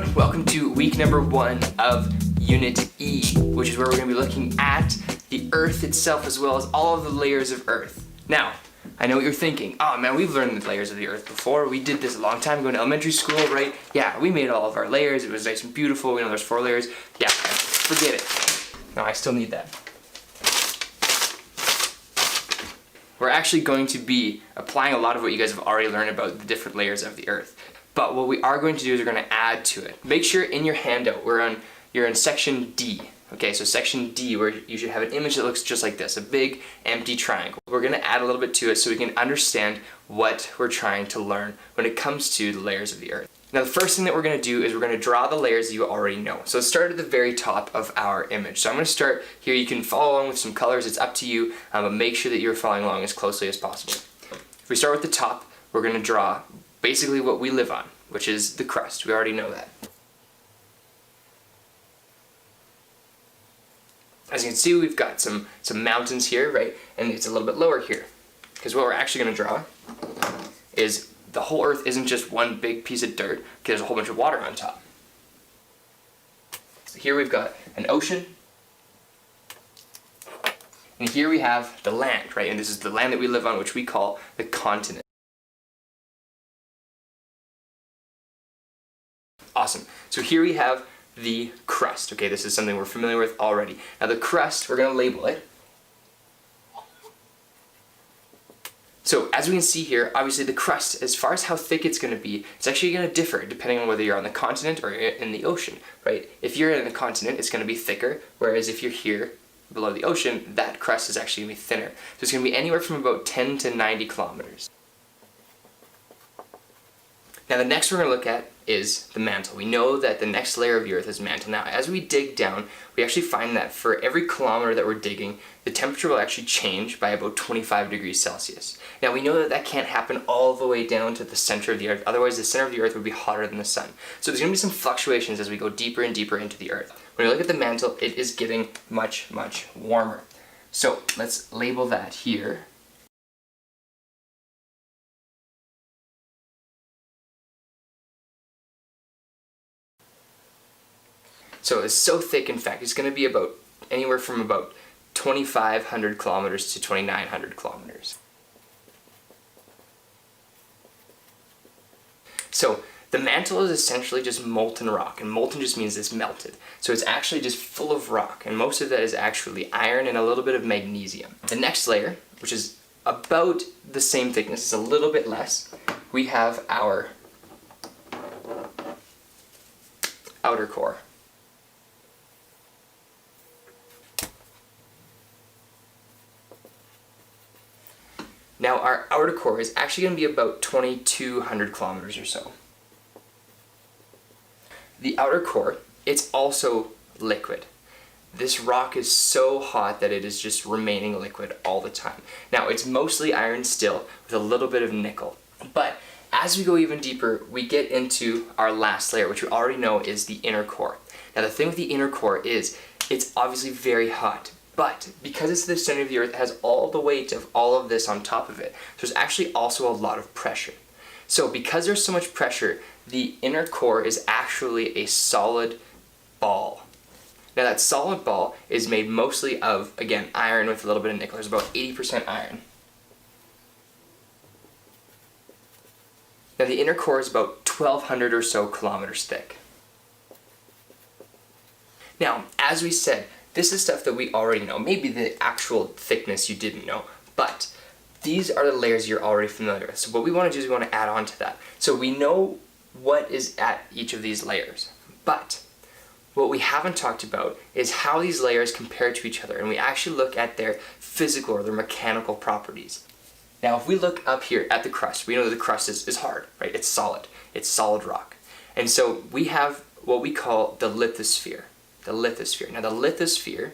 everyone, welcome to week number 1 of Unit E, which is where we're going to be looking at the Earth itself as well as all of the layers of Earth. Now, I know what you're thinking, oh man, we've learned the layers of the Earth before, we did this a long time ago in elementary school, right? Yeah, we made all of our layers, it was nice and beautiful, we know there's 4 layers, yeah, forget it. No, I still need that. We're actually going to be applying a lot of what you guys have already learned about the different layers of the Earth. But what we are going to do is we're going to add to it. Make sure in your handout, you're in section D. Okay, so section D, where you should have an image that looks just like this, a big empty triangle. We're going to add a little bit to it so we can understand what we're trying to learn when it comes to the layers of the Earth. Now the first thing that we're going to do is we're going to draw the layers that you already know. So let's start at the very top of our image. So I'm going to start here. You can follow along with some colors, it's up to you, but make sure that you're following along as closely as possible. If we start with the top, we're going to draw basically what we live on, which is the crust. We already know that. As you can see, we've got some mountains here, right? And it's a little bit lower here. Because what we're actually going to draw is the whole Earth isn't just one big piece of dirt, because there's a whole bunch of water on top. So here we've got an ocean, and here we have the land, right? And this is the land that we live on, which we call the continent. Awesome. So here we have the crust. Okay, this is something we're familiar with already. Now the crust, we're going to label it. So as we can see here, obviously the crust, as far as how thick it's going to be, it's actually going to differ depending on whether you're on the continent or in the ocean, right? If you're in the continent, it's going to be thicker, whereas if you're here below the ocean, that crust is actually going to be thinner. So it's going to be anywhere from about 10 to 90 kilometers. Now the next we're going to look at is the mantle. We know that the next layer of the Earth is mantle. Now as we dig down, we actually find that for every kilometer that we're digging, the temperature will actually change by about 25 degrees Celsius. Now we know that that can't happen all the way down to the center of the Earth, otherwise the center of the Earth would be hotter than the sun. So there's going to be some fluctuations as we go deeper and deeper into the Earth. When we look at the mantle, it is getting much, much warmer. So let's label that here. So it's so thick, in fact, it's going to be about anywhere from about 2,500 kilometers to 2,900 kilometers. So the mantle is essentially just molten rock, and molten just means it's melted. So it's actually just full of rock, and most of that is actually iron and a little bit of magnesium. The next layer, which is about the same thickness, it's a little bit less, we have our outer core. Now our outer core is actually going to be about 2,200 kilometers or so. The outer core, it's also liquid. This rock is so hot that it is just remaining liquid all the time. Now it's mostly iron still with a little bit of nickel. But as we go even deeper, we get into our last layer, which we already know is the inner core. Now the thing with the inner core is it's obviously very hot. But because it's the center of the Earth, it has all the weight of all of this on top of it. So there's actually also a lot of pressure. So because there's so much pressure, the inner core is actually a solid ball. Now that solid ball is made mostly of, again, iron with a little bit of nickel. There's about 80% iron. Now the inner core is about 1,200 or so kilometers thick. Now, as we said, this is stuff that we already know. Maybe the actual thickness you didn't know, but these are the layers you're already familiar with. So what we want to do is we want to add on to that. So we know what is at each of these layers, but what we haven't talked about is how these layers compare to each other, and we actually look at their physical or their mechanical properties. Now if we look up here at the crust, we know that the crust is hard, right? It's solid rock. And so we have what we call the lithosphere. The lithosphere. Now the lithosphere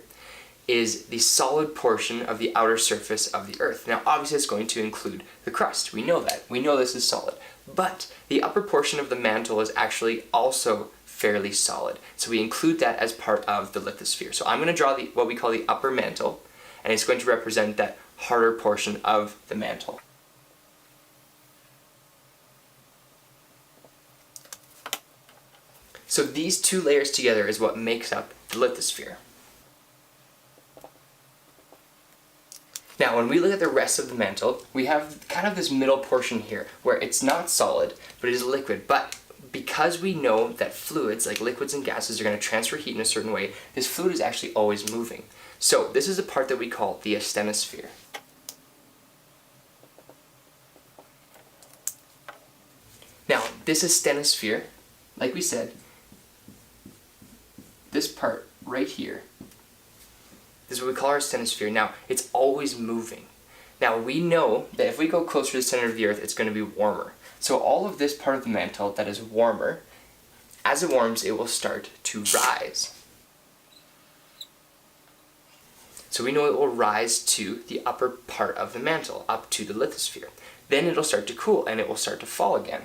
is the solid portion of the outer surface of the Earth. Now obviously it's going to include the crust. We know that. We know this is solid. But the upper portion of the mantle is actually also fairly solid. So we include that as part of the lithosphere. So I'm going to draw what we call the upper mantle, and it's going to represent that harder portion of the mantle. So these two layers together is what makes up the lithosphere. Now, when we look at the rest of the mantle, we have kind of this middle portion here where it's not solid, but it is liquid. But because we know that fluids, like liquids and gases, are going to transfer heat in a certain way, this fluid is actually always moving. So this is the part that we call the asthenosphere. Now, this asthenosphere, like we said, this part right here, this is what we call our asthenosphere. Now, it's always moving. Now, we know that if we go closer to the center of the Earth, it's going to be warmer. So all of this part of the mantle that is warmer, as it warms, it will start to rise. So we know it will rise to the upper part of the mantle, up to the lithosphere. Then it'll start to cool, and it will start to fall again.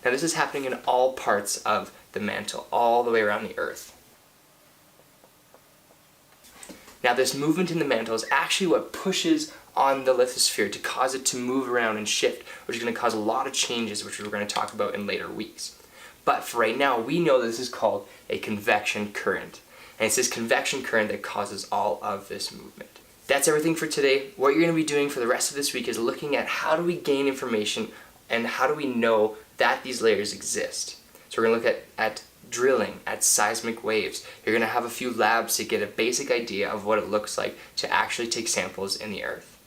Now, this is happening in all parts of the mantle, all the way around the Earth. Now, this movement in the mantle is actually what pushes on the lithosphere to cause it to move around and shift, which is going to cause a lot of changes, which we're going to talk about in later weeks. But for right now, we know this is called a convection current. And it's this convection current that causes all of this movement. That's everything for today. What you're going to be doing for the rest of this week is looking at how do we gain information and how do we know that these layers exist. So we're going to look at drilling, at seismic waves. You're going to have a few labs to get a basic idea of what it looks like to actually take samples in the Earth.